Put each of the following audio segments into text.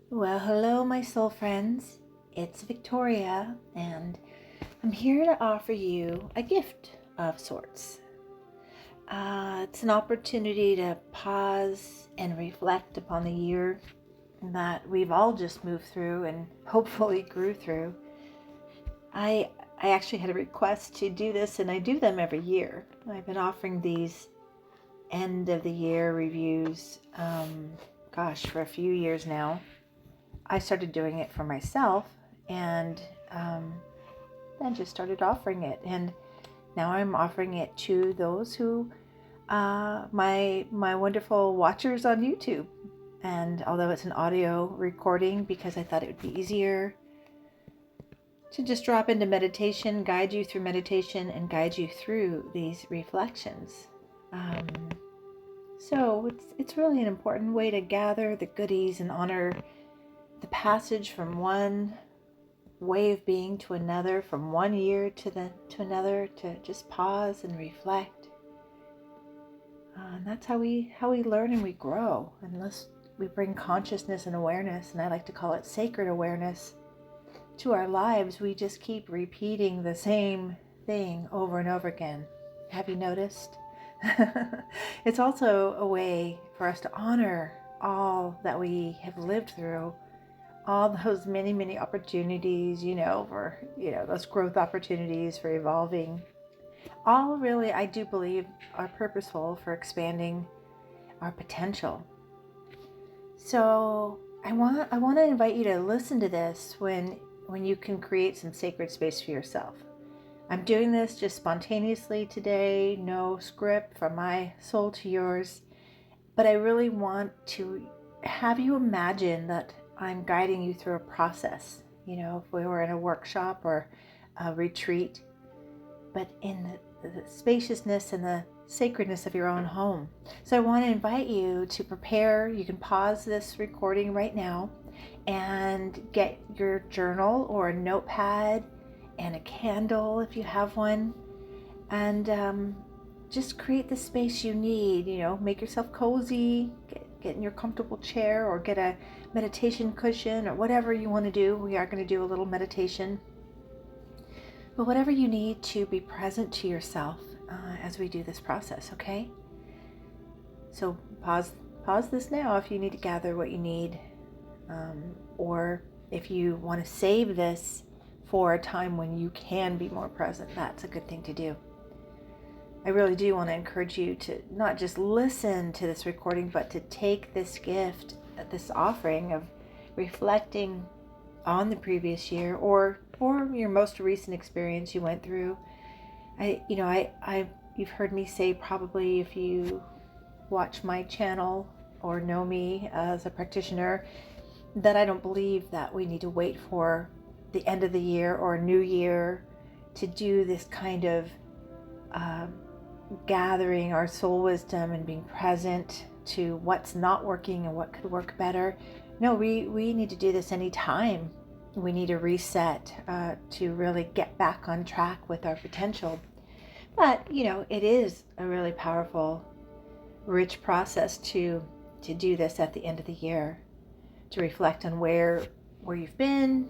Well, hello, my soul friends. It's Victoria, and I'm here to offer you a gift of sorts. It's an opportunity to pause and reflect upon the year that we've all just moved through and hopefully grew through. I actually had a request to do this, and I do them every year. I've been offering these end of the year reviews, for a few years now. I started doing it for myself, and then just started offering it. And now I'm offering it to those who, my wonderful watchers on YouTube. And although it's an audio recording, because I thought it would be easier to just drop into meditation, guide you through meditation, and guide you through these reflections. So it's really an important way to gather the goodies and honor the passage from one way of being to another, from one year to another, to just pause and reflect. And that's how we learn and we grow. Unless we bring consciousness and awareness, and I like to call it sacred awareness, to our lives, we just keep repeating the same thing over and over again. Have you noticed? It's also a way for us to honor all that we have lived through, all those many opportunities, for, those growth opportunities for evolving. All really, I do believe, are purposeful for expanding our potential. So I want to invite you to listen to this when you can create some sacred space for yourself. I'm doing this just spontaneously today, no script, from my soul to yours. But I really want to have you imagine that I'm guiding you through a process. If we were in a workshop or a retreat, but in the spaciousness and the sacredness of your own home. So I want to invite you to prepare. You can pause this recording right now and get your journal or a notepad and a candle if you have one, and just create the space you need. Make yourself cozy, get in your comfortable chair, or get a meditation cushion, or whatever you want to do. We are going to do a little meditation, but whatever you need to be present to yourself as we do this process. Okay, so pause this now if you need to gather what you need, or if you want to save this for a time when you can be more present. That's a good thing to do. I really do want to encourage you to not just listen to this recording, but to take this gift, this offering of reflecting on the previous year, or your most recent experience you went through. You've heard me say, probably, if you watch my channel or know me as a practitioner, that I don't believe that we need to wait for the end of the year or a new year to do this kind of gathering our soul wisdom and being present to what's not working and what could work better. No, we need to do this anytime we need a reset to really get back on track with our potential. But it is a really powerful, rich process to do this at the end of the year, to reflect on where you've been,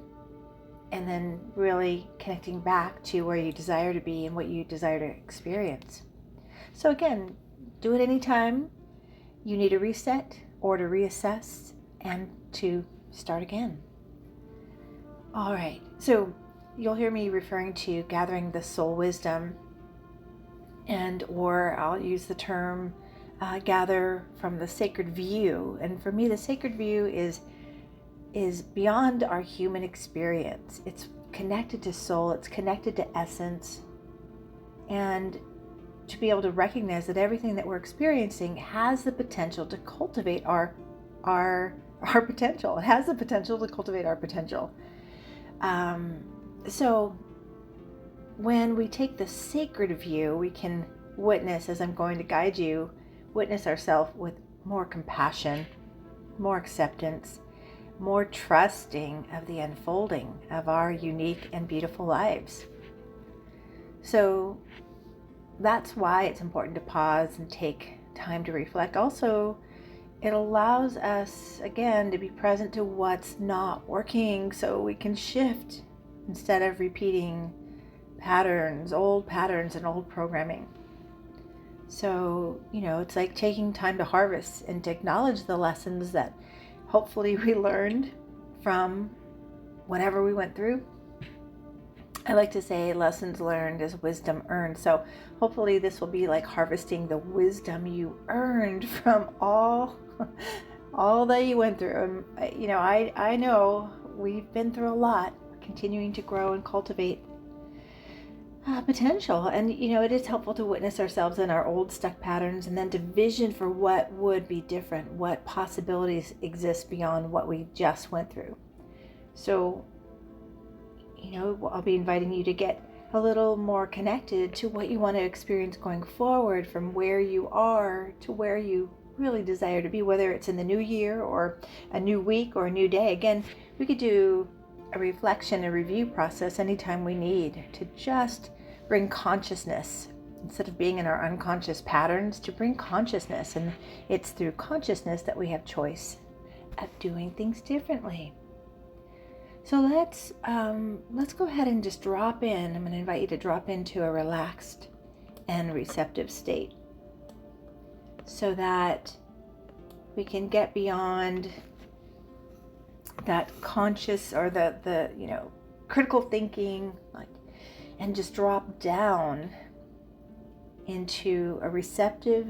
and then really connecting back to where you desire to be and what you desire to experience. So again, do it anytime you need a reset or to reassess and to start again. All right, so you'll hear me referring to gathering the soul wisdom, or I'll use the term gather from the sacred view. And for me, the sacred view is beyond our human experience. It's connected to soul, it's connected to essence, and to be able to recognize that everything that we're experiencing has the potential to cultivate our potential. It has the potential to cultivate our potential. So when we take the sacred view, we can witness, as I'm going to guide you, witness ourselves with more compassion, more acceptance, more trusting of the unfolding of our unique and beautiful lives. So that's why it's important to pause and take time to reflect. Also, it allows us, again, to be present to what's not working so we can shift instead of repeating old patterns and old programming. So, it's like taking time to harvest and to acknowledge the lessons that hopefully we learned from whatever we went through. I like to say lessons learned is wisdom earned. So hopefully this will be like harvesting the wisdom you earned from all that you went through. And I know we've been through a lot, continuing to grow and cultivate potential. And it is helpful to witness ourselves in our old stuck patterns and then to vision for what would be different, what possibilities exist beyond what we just went through. So I'll be inviting you to get a little more connected to what you want to experience going forward, from where you are to where you really desire to be, whether it's in the new year or a new week or a new day. Again, we could do a reflection and review process anytime we need to just bring consciousness, instead of being in our unconscious patterns, to bring consciousness. And it's through consciousness that we have choice of doing things differently. So let's go ahead and just drop in. I'm going to invite you to drop into a relaxed and receptive state so that we can get beyond that conscious or the critical thinking, and just drop down into a receptive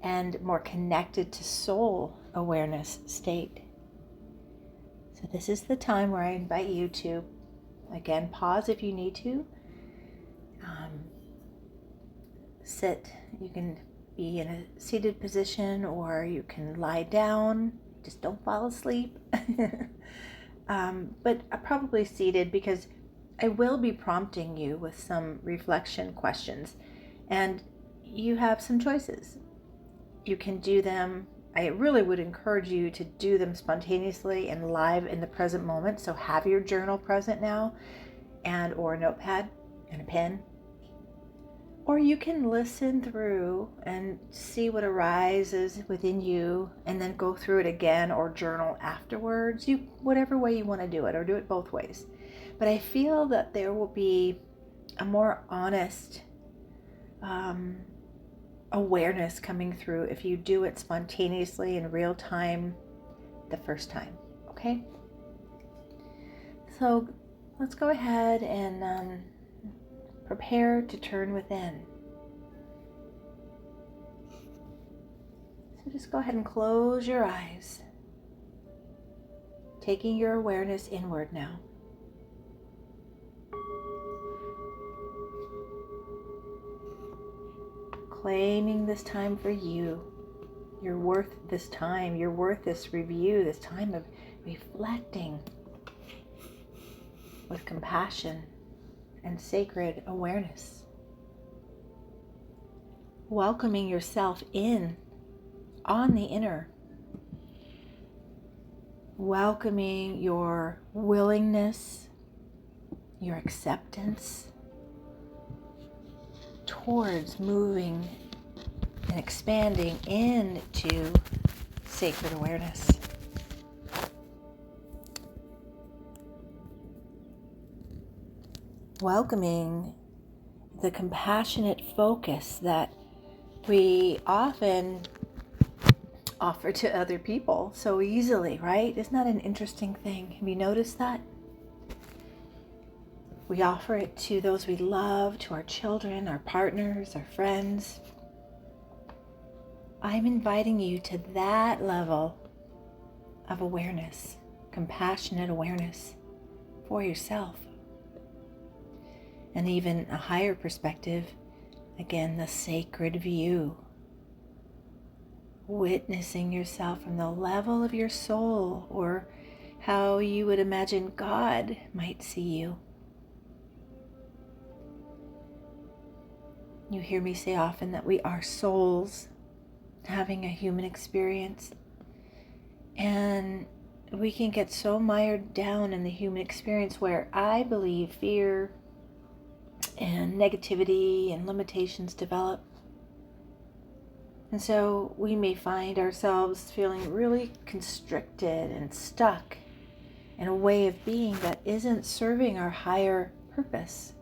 and more connected to soul awareness state. So this is the time where I invite you to, again, pause if you need to. Sit. You can be in a seated position or you can lie down. Just don't fall asleep. But probably seated, because I will be prompting you with some reflection questions. And you have some choices. You can do them. I really would encourage you to do them spontaneously and live in the present moment. So have your journal present now, or a notepad and a pen. Or you can listen through and see what arises within you and then go through it again or journal afterwards. Whatever way you want to do it, or do it both ways. But I feel that there will be a more honest awareness coming through if you do it spontaneously in real time the first time. Okay? So let's go ahead and prepare to turn within. So just go ahead and close your eyes, taking your awareness inward now. Claiming this time for you. You're worth this time. You're worth this review, this time of reflecting with compassion and sacred awareness. Welcoming yourself in on the inner. Welcoming your willingness, your acceptance towards moving and expanding into sacred awareness. Welcoming the compassionate focus that we often offer to other people so easily, right? Isn't that an interesting thing? Have you noticed that? We offer it to those we love, to our children, our partners, our friends. I'm inviting you to that level of awareness, compassionate awareness for yourself. And even a higher perspective, again, the sacred view. Witnessing yourself from the level of your soul, or how you would imagine God might see you. You hear me say often that we are souls having a human experience, and we can get so mired down in the human experience where I believe fear and negativity and limitations develop. And so we may find ourselves feeling really constricted and stuck in a way of being that isn't serving our higher purpose,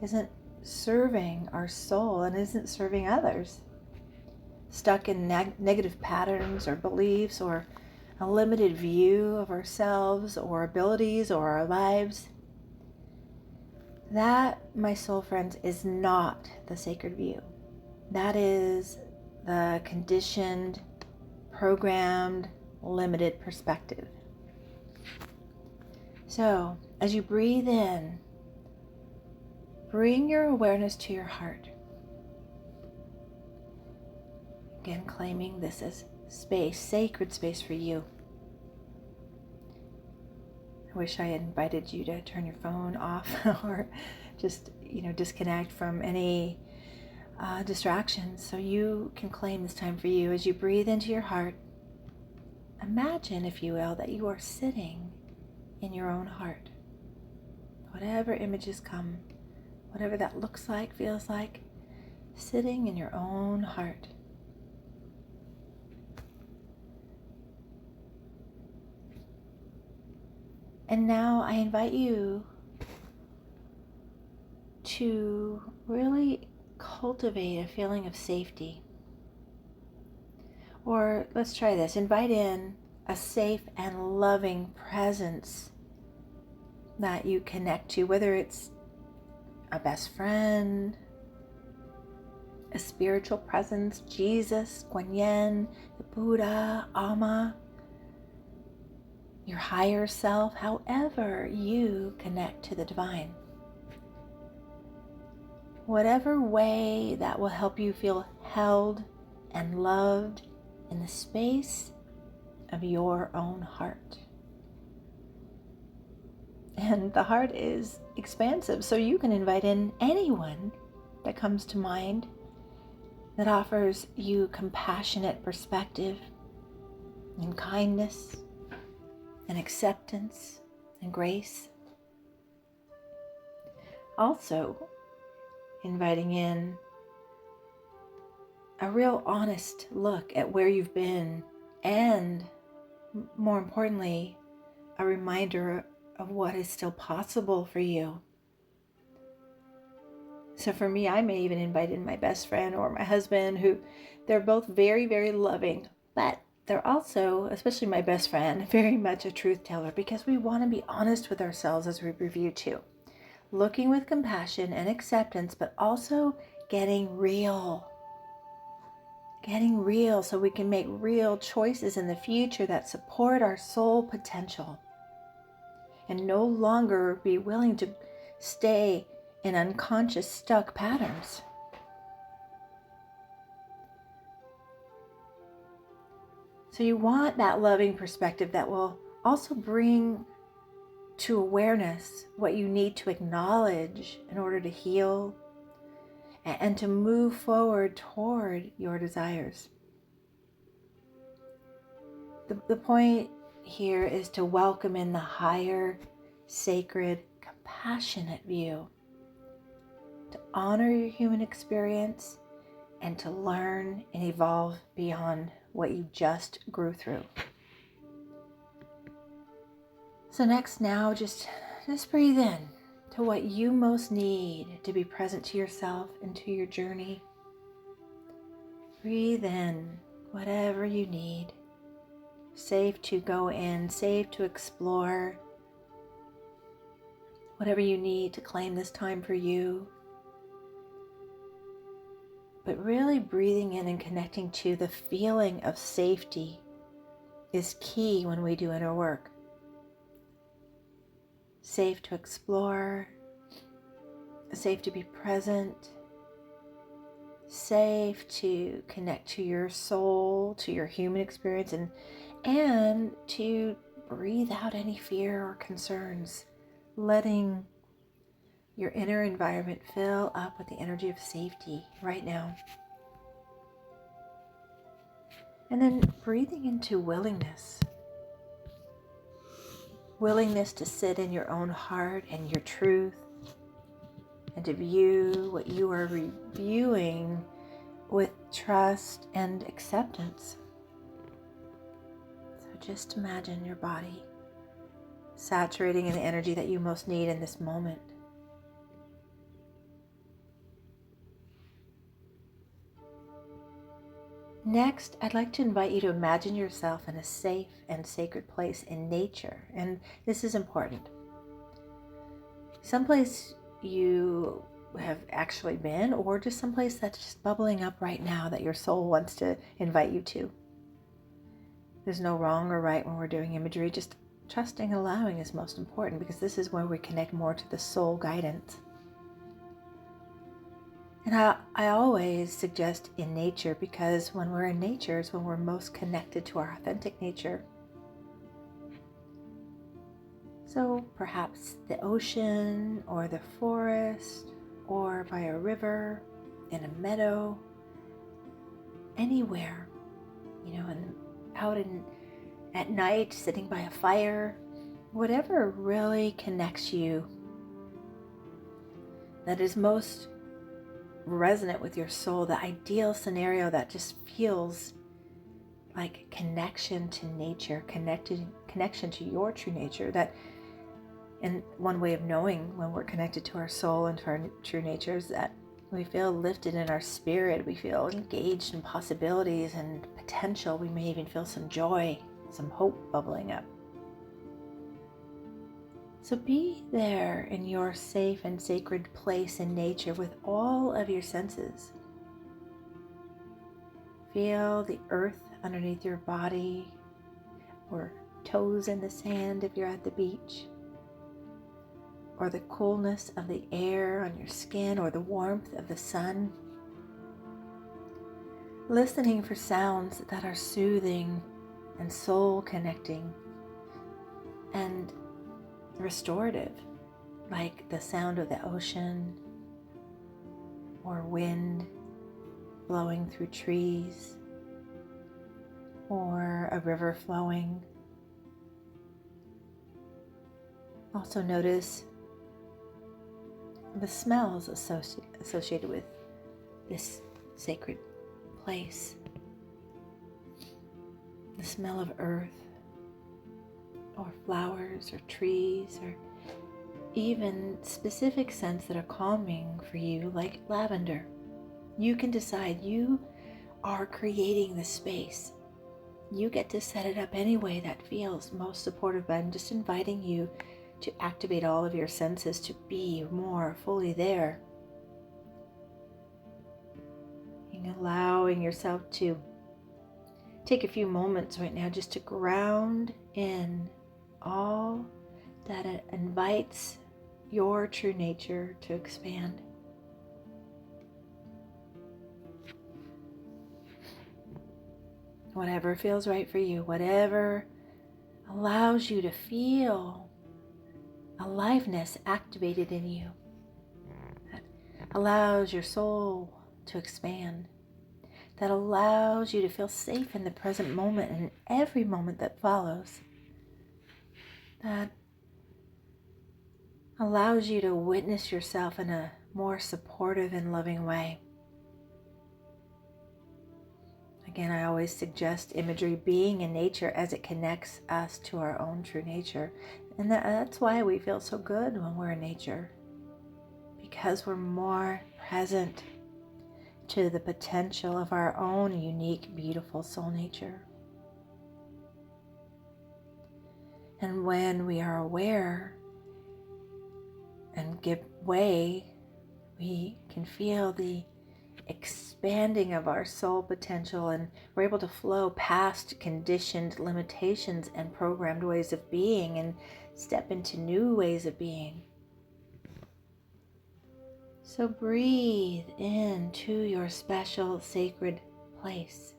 isn't serving our soul, and isn't serving others. Stuck in negative patterns or beliefs, or a limited view of ourselves or abilities or our lives. That, my soul friends, is not the sacred view. That is the conditioned, programmed, limited perspective. So, as you breathe in, bring your awareness to your heart. Again, claiming this as space, sacred space for you. I wish I had invited you to turn your phone off or just, disconnect from any distractions so you can claim this time for you. As you breathe into your heart, imagine, if you will, that you are sitting in your own heart. Whatever images come, whatever that looks like, feels like, sitting in your own heart. And now I invite you to really cultivate a feeling of safety. Or let's try this. Invite in a safe and loving presence that you connect to, whether it's a best friend, a spiritual presence, Jesus, Guan Yin, the Buddha, Amma, your higher self, however you connect to the divine. Whatever way that will help you feel held and loved in the space of your own heart. And the heart is expansive, so you can invite in anyone that comes to mind that offers you compassionate perspective and kindness and acceptance and grace. Also, inviting in a real honest look at where you've been, and more importantly, a reminder of what is still possible for you. So for me, I may even invite in my best friend or my husband, who they're both very, very loving, but they're also, especially my best friend, very much a truth teller, because we want to be honest with ourselves as we review too. Looking with compassion and acceptance, but also getting real so we can make real choices in the future that support our soul potential and no longer be willing to stay in unconscious stuck patterns. So you want that loving perspective that will also bring to awareness what you need to acknowledge in order to heal and to move forward toward your desires. The point here is to welcome in the higher, sacred, compassionate view, to honor your human experience, and to learn and evolve beyond what you just grew through. So next, now just breathe in to what you most need to be present to yourself and to your journey. Breathe in whatever you need. Safe to go in, safe to explore. Whatever you need to claim this time for you. But really breathing in and connecting to the feeling of safety is key when we do inner work. Safe to explore, safe to be present, safe to connect to your soul, to your human experience, and to breathe out any fear or concerns, letting your inner environment fill up with the energy of safety right now. And then breathing into willingness. Willingness to sit in your own heart and your truth, and to view what you are reviewing with trust and acceptance. So just imagine your body saturating in the energy that you most need in this moment. Next, I'd like to invite you to imagine yourself in a safe and sacred place in nature, and this is important. Someplace you have actually been, or just someplace that's just bubbling up right now that your soul wants to invite you to. There's no wrong or right when we're doing imagery, just trusting and allowing is most important, because this is where we connect more to the soul guidance. And I always suggest in nature, because when we're in nature is when we're most connected to our authentic nature. So perhaps the ocean or the forest or by a river, in a meadow, anywhere, and out at night, sitting by a fire, whatever really connects you, that is most resonant with your soul, the ideal scenario that just feels like connection to nature, connection to your true nature. That, and one way of knowing when we're connected to our soul and to our true nature is that we feel lifted in our spirit. We feel engaged in possibilities and potential. We may even feel some joy, some hope bubbling up. So be there in your safe and sacred place in nature with all of your senses. Feel the earth underneath your body, or toes in the sand if you're at the beach, or the coolness of the air on your skin, or the warmth of the sun. Listening for sounds that are soothing and soul connecting and restorative, like the sound of the ocean or wind blowing through trees or a river flowing. Also notice the smells associated with this sacred place. The smell of earth, or flowers, or trees, or even specific scents that are calming for you, like lavender. You can decide. You are creating the space. You get to set it up any way that feels most supportive, but I'm just inviting you to activate all of your senses to be more fully there. And allowing yourself to take a few moments right now just to ground in all that it invites your true nature to expand. Whatever feels right for you, whatever allows you to feel aliveness activated in you, that allows your soul to expand, that allows you to feel safe in the present moment and every moment that follows, that allows you to witness yourself in a more supportive and loving way. Again, I always suggest imagery, being in nature as it connects us to our own true nature. And that's why we feel so good when we're in nature, because we're more present to the potential of our own unique, beautiful soul nature. And when we are aware and give way, we can feel the expanding of our soul potential, and we're able to flow past conditioned limitations and programmed ways of being and step into new ways of being. So breathe into your special sacred place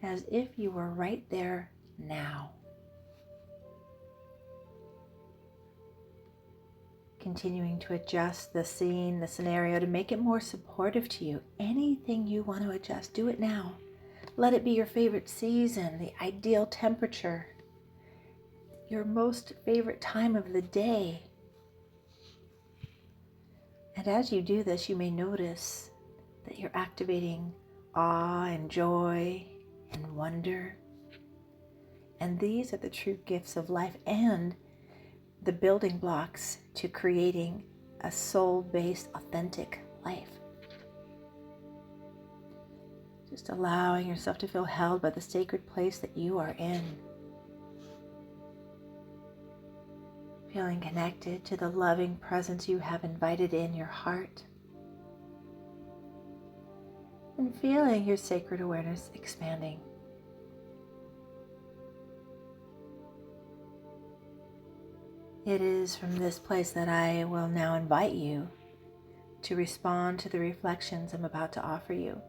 as if you were right there now. Continuing to adjust the scene, the scenario, to make it more supportive to you. Anything you want to adjust, do it now. Let it be your favorite season, the ideal temperature, your most favorite time of the day. And as you do this, you may notice that you're activating awe and joy and wonder. And these are the true gifts of life and the building blocks to creating a soul-based, authentic life. Just allowing yourself to feel held by the sacred place that you are in. Feeling connected to the loving presence you have invited in your heart. And feeling your sacred awareness expanding. It is from this place that I will now invite you to respond to the reflections I'm about to offer you.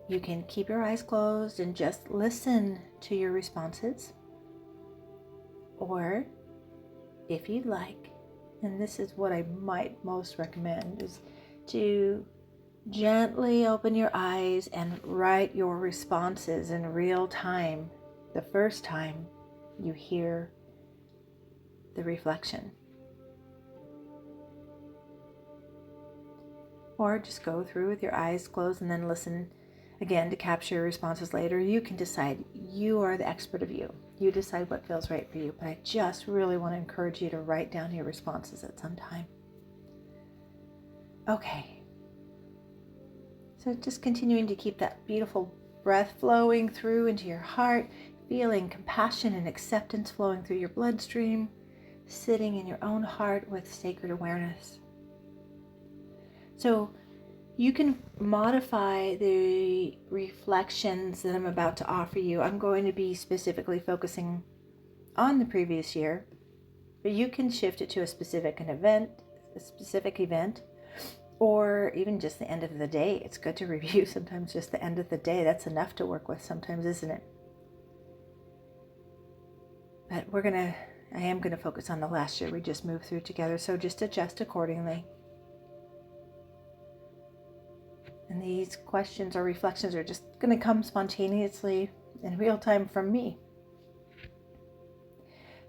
You can keep your eyes closed and just listen to your responses. Or, if you'd like, and this is what I might most recommend, is to gently open your eyes and write your responses in real time the first time you hear the reflection. Or just go through with your eyes closed and then listen again to capture your responses later. You can decide. You are the expert of you. You decide what feels right for you. But I just really want to encourage you to write down your responses at some time. Okay. So just continuing to keep that beautiful breath flowing through into your heart, feeling compassion and acceptance flowing through your bloodstream, sitting in your own heart with sacred awareness. So you can modify the reflections that I'm about to offer you. I'm going to be specifically focusing on the previous year, but you can shift it to a specific event, or even just the end of the day. It's good to review sometimes just the end of the day. That's enough to work with sometimes, isn't it? But I am going to focus on the last year we just moved through together, so just adjust accordingly. And these questions or reflections are just going to come spontaneously in real time from me.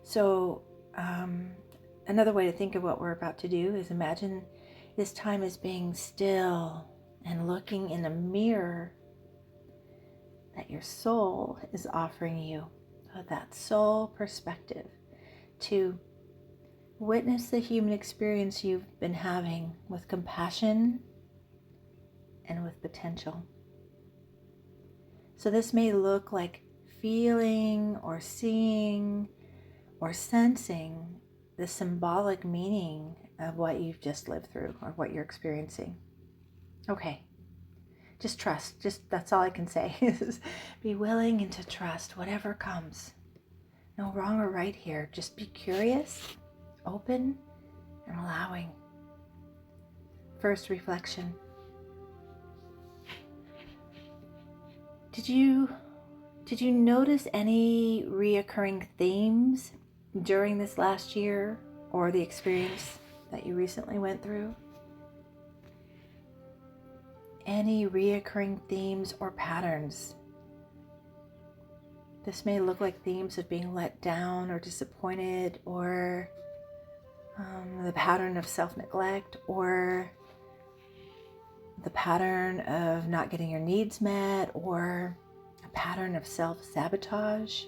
So another way to think of what we're about to do is imagine this time as being still and looking in a mirror that your soul is offering you, that soul perspective, to witness the human experience you've been having with compassion and with potential. So this may look like feeling or seeing or sensing the symbolic meaning of what you've just lived through or what you're experiencing. Okay, just trust. That's all I can say is be willing and to trust whatever comes. No wrong or right here. Just be curious, open, and allowing. First reflection. Did you notice any reoccurring themes during this last year or the experience that you recently went through? Any reoccurring themes or patterns? This may look like themes of being let down or disappointed, or the pattern of self-neglect, or the pattern of not getting your needs met, or a pattern of self-sabotage.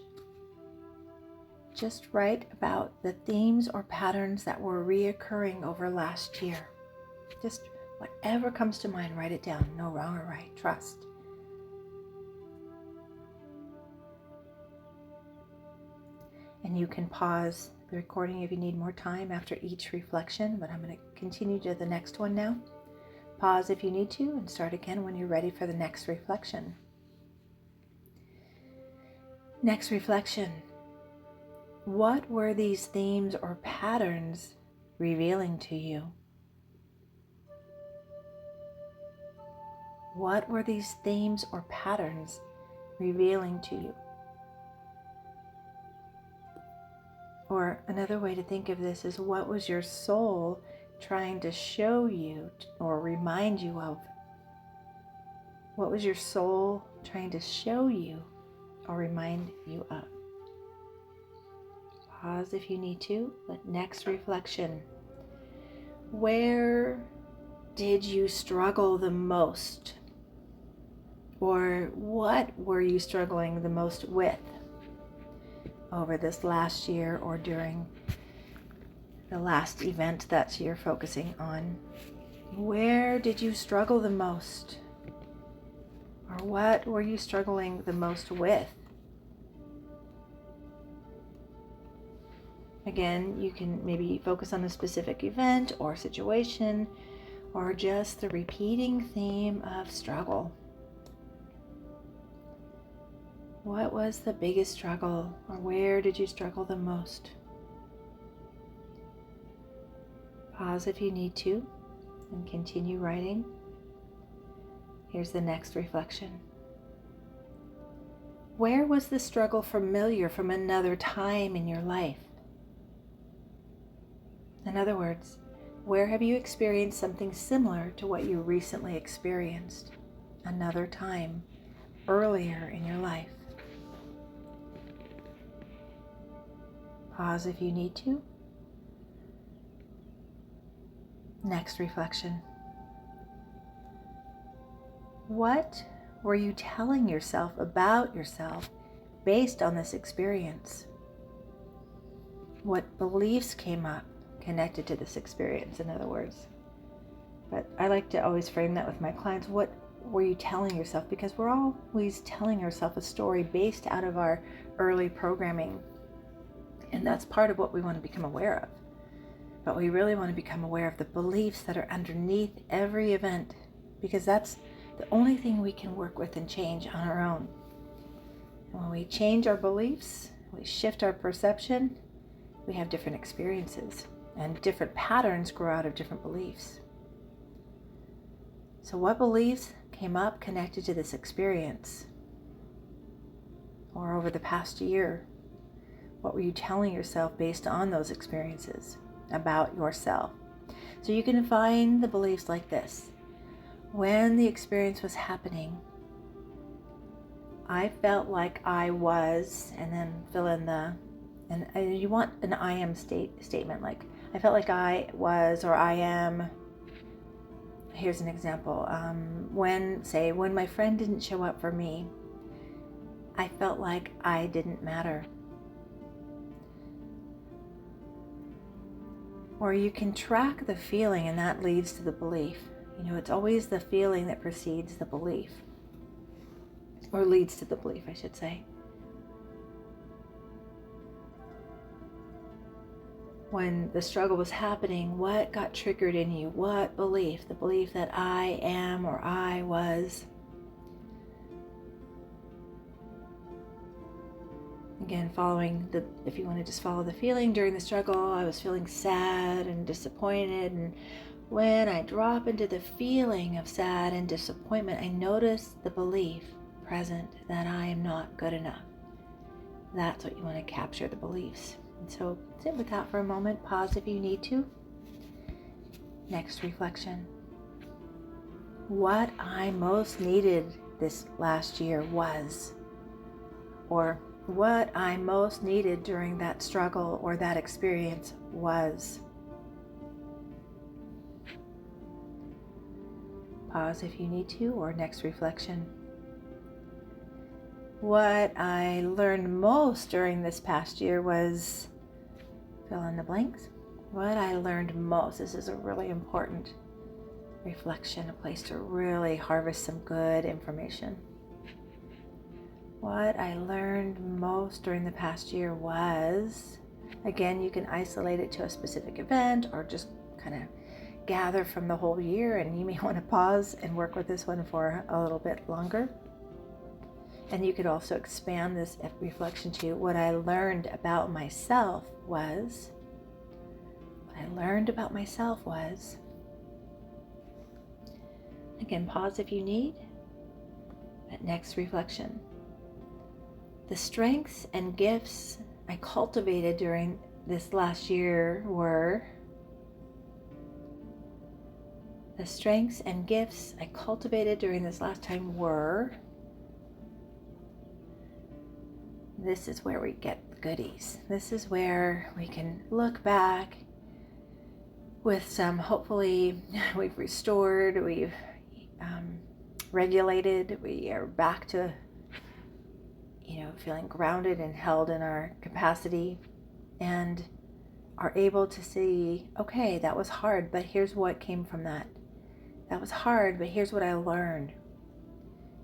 Just write about the themes or patterns that were reoccurring over last year. Just whatever comes to mind, write it down. No wrong or right. Trust. And you can pause the recording if you need more time after each reflection, but I'm going to continue to the next one now. Pause if you need to and start again when you're ready for the next reflection. Next reflection. What were these themes or patterns revealing to you? What were these themes or patterns revealing to you? Or another way to think of this is, what was your soul trying to show you or remind you of? What was your soul trying to show you or remind you of? Pause if you need to, but next reflection. Where did you struggle the most? Or what were you struggling the most with over this last year or during the last event that you're focusing on? Where did you struggle the most? Or what were you struggling the most with? Again, you can maybe focus on a specific event or situation, or just the repeating theme of struggle. What was the biggest struggle, or where did you struggle the most? Pause if you need to, and continue writing. Here's the next reflection. Where was the struggle familiar from another time in your life? In other words, where have you experienced something similar to what you recently experienced another time earlier in your life? Pause if you need to. Next reflection. What were you telling yourself about yourself based on this experience? What beliefs came up connected to this experience, in other words? But I like to always frame that with my clients. What were you telling yourself? Because we're always telling ourselves a story based out of our early programming. And that's part of what we want to become aware of. But we really want to become aware of the beliefs that are underneath every event, because that's the only thing we can work with and change on our own. And when we change our beliefs, we shift our perception, we have different experiences, and different patterns grow out of different beliefs. So what beliefs came up connected to this experience? Or over the past year? What were you telling yourself based on those experiences about yourself? So you can find the beliefs like this. When the experience was happening, I felt like I was, and then fill in the, and you want an I am statement, like I felt like I was, or I am. Here's an example. When my friend didn't show up for me, I felt like I didn't matter. Or you can track the feeling, and that leads to the belief. It's always the feeling that precedes the belief, or leads to the belief, I should say. When the struggle was happening, what got triggered in you? What belief? The belief that I am, or I was. Again, if you want to just follow the feeling during the struggle, I was feeling sad and disappointed, and when I drop into the feeling of sad and disappointment, I notice the belief present that I am not good enough. That's what you want to capture, the beliefs. And so sit with that for a moment, pause if you need to. Next reflection. What I most needed this last year was, or what I most needed during that struggle or that experience was. Pause if you need to, or next reflection. What I learned most during this past year was, fill in the blanks. What I learned most. This is a really important reflection, a place to really harvest some good information. What I learned most during the past year was, again, you can isolate it to a specific event or just kind of gather from the whole year, and you may want to pause and work with this one for a little bit longer. And you could also expand this reflection to what I learned about myself was. What I learned about myself was. Again, pause if you need. That next reflection. The strengths and gifts I cultivated during this last year were. The strengths and gifts I cultivated during this last time were. This is where we get the goodies. This is where we can look back with some, hopefully, we've restored, we've regulated, we are back to, feeling grounded and held in our capacity, and are able to see, okay, that was hard, but here's what came from that. That was hard, but here's what I learned.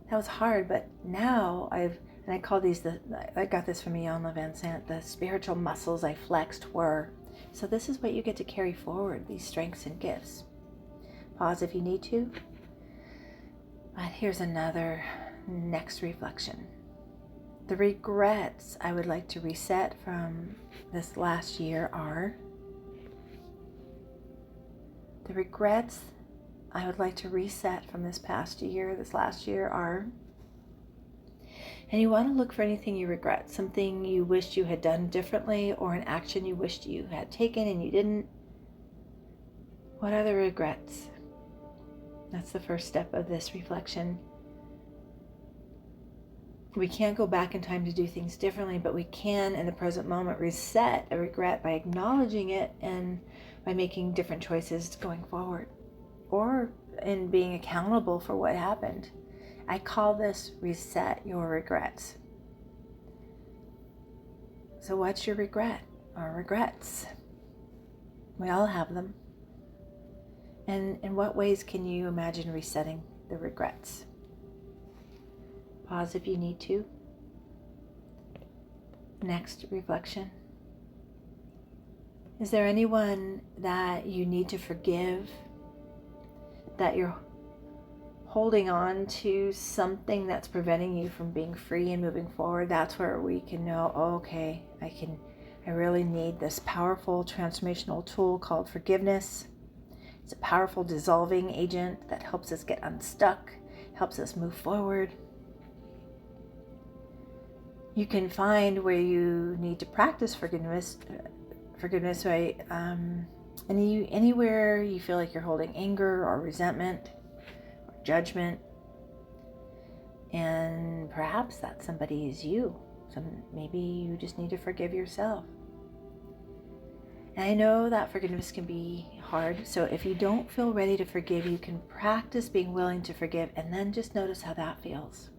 That was hard, but now and I call these I got this from Ian Van Sant, the spiritual muscles I flexed were. So this is what you get to carry forward, these strengths and gifts. Pause if you need to. But here's another next reflection. The regrets I would like to reset from this last year are, the regrets I would like to reset from this last year are, and you want to look for anything you regret, something you wished you had done differently, or an action you wished you had taken and you didn't. What are the regrets? That's the first step of this reflection. We can't go back in time to do things differently, but we can in the present moment reset a regret by acknowledging it and by making different choices going forward, or in being accountable for what happened. I call this reset your regrets. So what's your regret or regrets? We all have them. And in what ways can you imagine resetting the regrets? Pause if you need to. Next reflection. Is there anyone that you need to forgive, that you're holding on to something that's preventing you from being free and moving forward? That's where we can know, okay, I really need this powerful transformational tool called forgiveness. It's a powerful dissolving agent that helps us get unstuck, helps us move forward. You can find where you need to practice forgiveness, right? Anywhere you feel like you're holding anger or resentment or judgment, and perhaps that somebody is you. So maybe you just need to forgive yourself. And I know that forgiveness can be hard, so if you don't feel ready to forgive, you can practice being willing to forgive, and then just notice how that feels.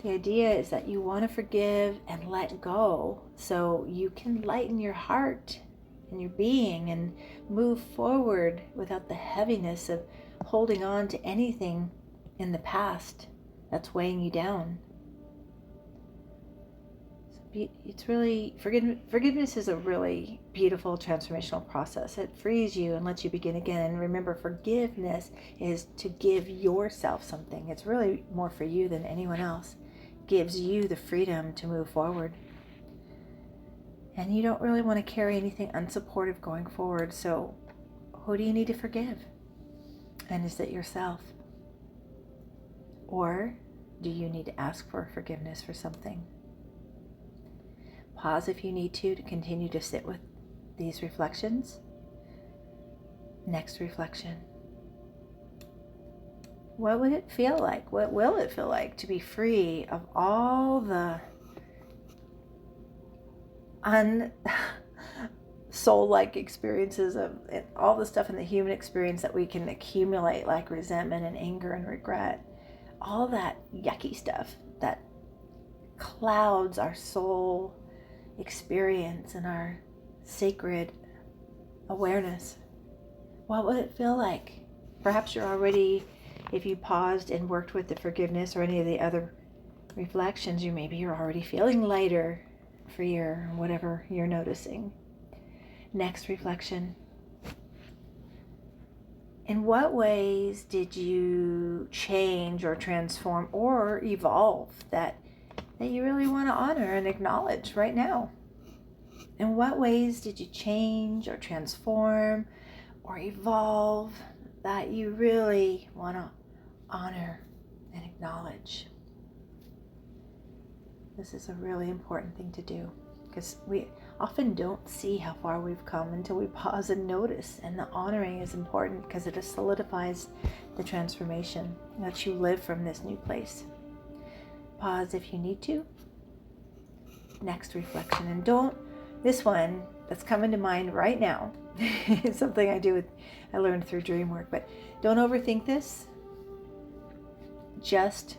The idea is that you want to forgive and let go so you can lighten your heart and your being and move forward without the heaviness of holding on to anything in the past that's weighing you down. It's really, forgiveness is a really beautiful transformational process. It frees you and lets you begin again. And remember, forgiveness is to give yourself something. It's really more for you than anyone else. Gives you the freedom to move forward. And you don't really want to carry anything unsupportive going forward. So who do you need to forgive? And is it yourself? Or do you need to ask for forgiveness for something? Pause if you need to continue to sit with these reflections. Next reflection. What would it feel like? What will it feel like to be free of all the soul-like experiences of all the stuff in the human experience that we can accumulate, like resentment and anger and regret, all that yucky stuff that clouds our soul experience and our sacred awareness? What would it feel like? Perhaps you're already, if you paused and worked with the forgiveness or any of the other reflections, maybe you're already feeling lighter, freer, whatever you're noticing. Next reflection. In what ways did you change or transform or evolve that you really want to honor and acknowledge right now? In what ways did you change or transform or evolve that you really want to honor and acknowledge? This is a really important thing to do, because we often don't see how far we've come until we pause and notice. And the honoring is important because it solidifies the transformation that you live from this new place. Pause if you need to. Next reflection. And this one, that's coming to mind right now. It's something I learned through dream work, but don't overthink this. Just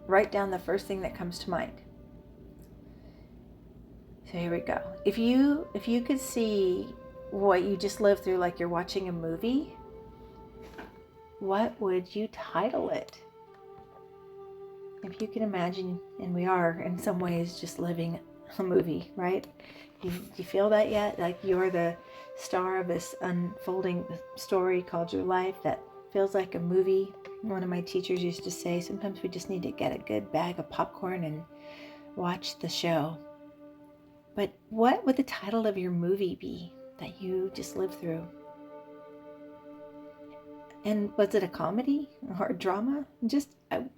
write down the first thing that comes to mind. So here we go. If you could see what you just lived through like you're watching a movie, what would you title it? If you can imagine, and we are in some ways just living a movie, right? Do you feel that yet? Like you're the star of this unfolding story called your life that feels like a movie. One of my teachers used to say, sometimes we just need to get a good bag of popcorn and watch the show. But what would the title of your movie be that you just lived through? And was it a comedy or a drama?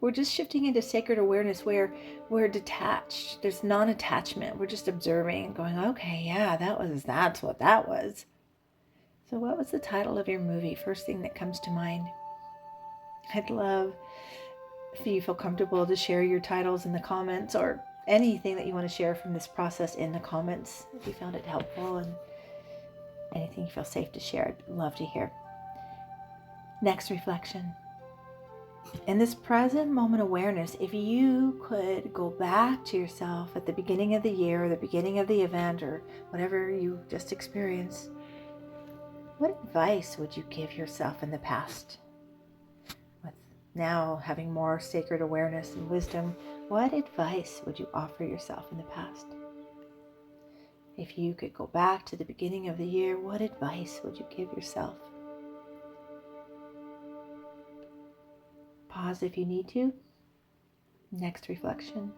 We're just shifting into sacred awareness where we're detached. There's non-attachment. We're just observing and going, okay, yeah, that's what that was. So what was the title of your movie? First thing that comes to mind. I'd love if you feel comfortable to share your titles in the comments, or anything that you want to share from this process in the comments. If you found it helpful and anything you feel safe to share, I'd love to hear. Next reflection. In this present moment awareness, if you could go back to yourself at the beginning of the year or the beginning of the event or whatever you just experienced, what advice would you give yourself in the past? With now having more sacred awareness and wisdom, what advice would you offer yourself in the past? If you could go back to the beginning of the year, what advice would you give yourself? Pause if you need to. Next reflection.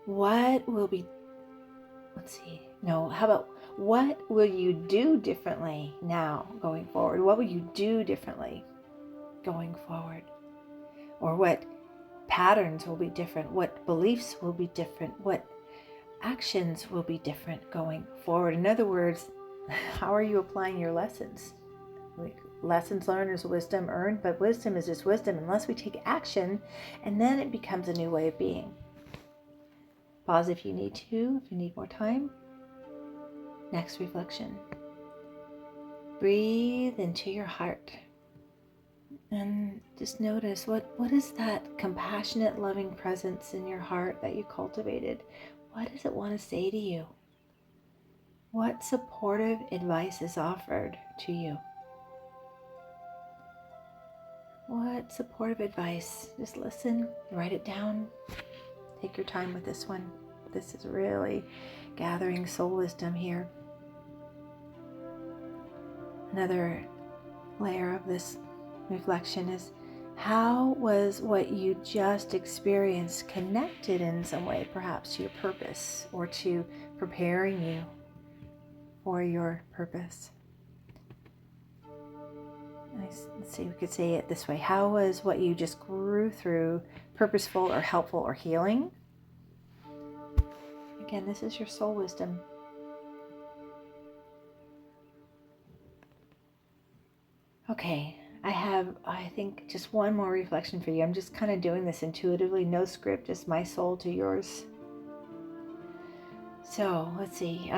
What will you do differently now going forward? What will you do differently going forward? Or what patterns will be different? What beliefs will be different? What actions will be different going forward? In other words, how are you applying your lessons? Lessons learned is wisdom earned, but wisdom is just wisdom unless we take action, and then it becomes a new way of being. Pause if you need to, if you need more time. Next reflection. Breathe into your heart and just notice what is that compassionate, loving presence in your heart that you cultivated? What does it want to say to you? What supportive advice is offered to you? What supportive advice? Just listen, write it down. Take your time with this one. This is really gathering soul wisdom here. Another layer of this reflection is, how was what you just experienced connected in some way, perhaps to your purpose or to preparing you for your purpose? Let's see, we could say it this way. How was what you just grew through purposeful or helpful or healing? Again, this is your soul wisdom. Okay, I think, just one more reflection for you. I'm just kind of doing this intuitively, no script, just my soul to yours. So, let's see.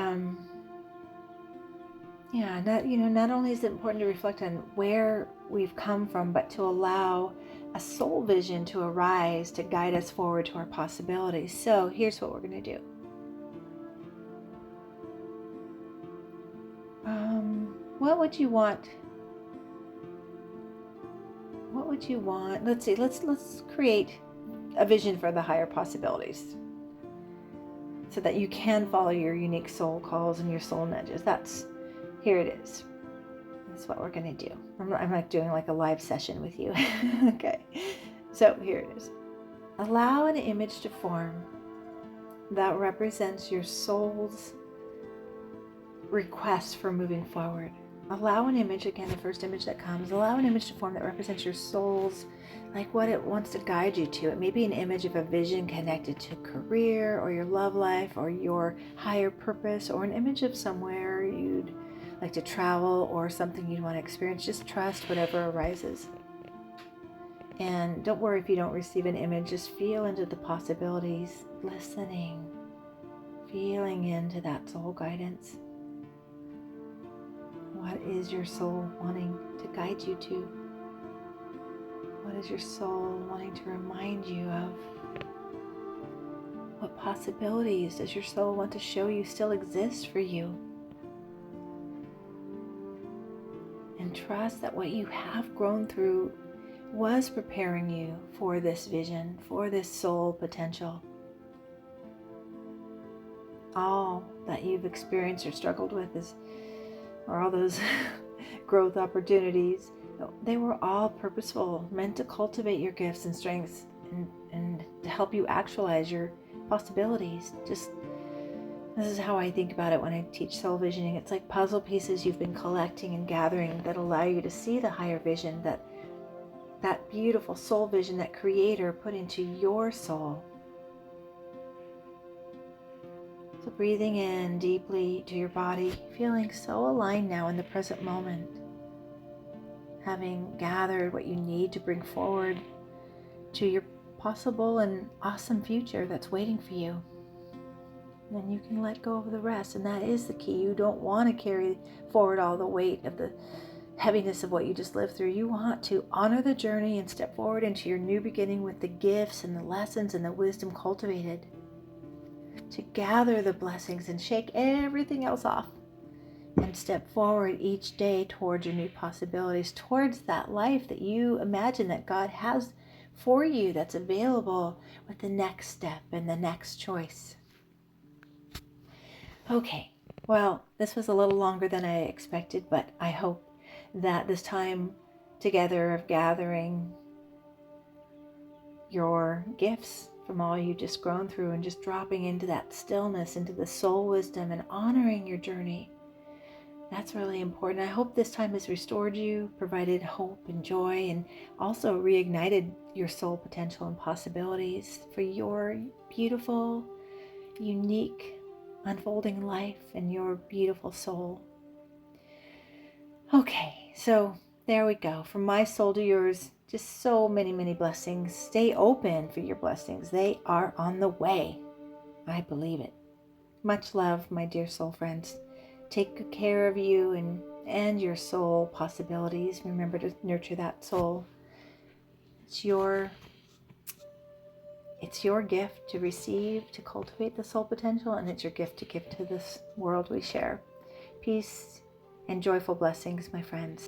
Not only is it important to reflect on where we've come from, but to allow a soul vision to arise to guide us forward to our possibilities. So here's what we're going to do. What would you want? What would you want? Let's see. Let's create a vision for the higher possibilities, so that you can follow your unique soul calls and your soul nudges. Here it is. That's what we're going to do. I'm like doing like a live session with you. Okay. So here it is. Allow an image to form that represents your soul's request for moving forward. Allow an image, again, the first image that comes, allow an image to form that represents your soul's, like what it wants to guide you to. It may be an image of a vision connected to career or your love life or your higher purpose, or an image of somewhere you'd like to travel or something you'd want to experience. Just trust whatever arises. And don't worry if you don't receive an image. Just feel into the possibilities, listening, feeling into that soul guidance. What is your soul wanting to guide you to? What is your soul wanting to remind you of? What possibilities does your soul want to show you still exist for you? And trust that what you have grown through was preparing you for this vision, for this soul potential. All that you've experienced or struggled with or all those growth opportunities, they were all purposeful, meant to cultivate your gifts and strengths and to help you actualize your possibilities. This is how I think about it when I teach soul visioning. It's like puzzle pieces you've been collecting and gathering that allow you to see the higher vision, that beautiful soul vision that Creator put into your soul. So breathing in deeply to your body, feeling so aligned now in the present moment, having gathered what you need to bring forward to your possible and awesome future that's waiting for you. Then you can let go of the rest, and that is the key. You don't want to carry forward all the weight of the heaviness of what you just lived through. You want to honor the journey and step forward into your new beginning with the gifts and the lessons and the wisdom cultivated, to gather the blessings and shake everything else off and step forward each day towards your new possibilities, towards that life that you imagine that God has for you, that's available with the next step and the next choice. Okay, well, this was a little longer than I expected, but I hope that this time together of gathering your gifts from all you've just grown through and just dropping into that stillness, into the soul wisdom and honoring your journey, that's really important. I hope this time has restored you, provided hope and joy, and also reignited your soul potential and possibilities for your beautiful, unique, unfolding life and your beautiful soul. Okay, so there we go. From my soul to yours, just so many, many blessings. Stay open for your blessings. They are on the way. I believe it. Much love, my dear soul friends. Take good care of you and your soul possibilities. Remember to nurture that soul. It's your gift to receive, to cultivate the soul potential, and it's your gift to give to this world we share. Peace and joyful blessings, my friends.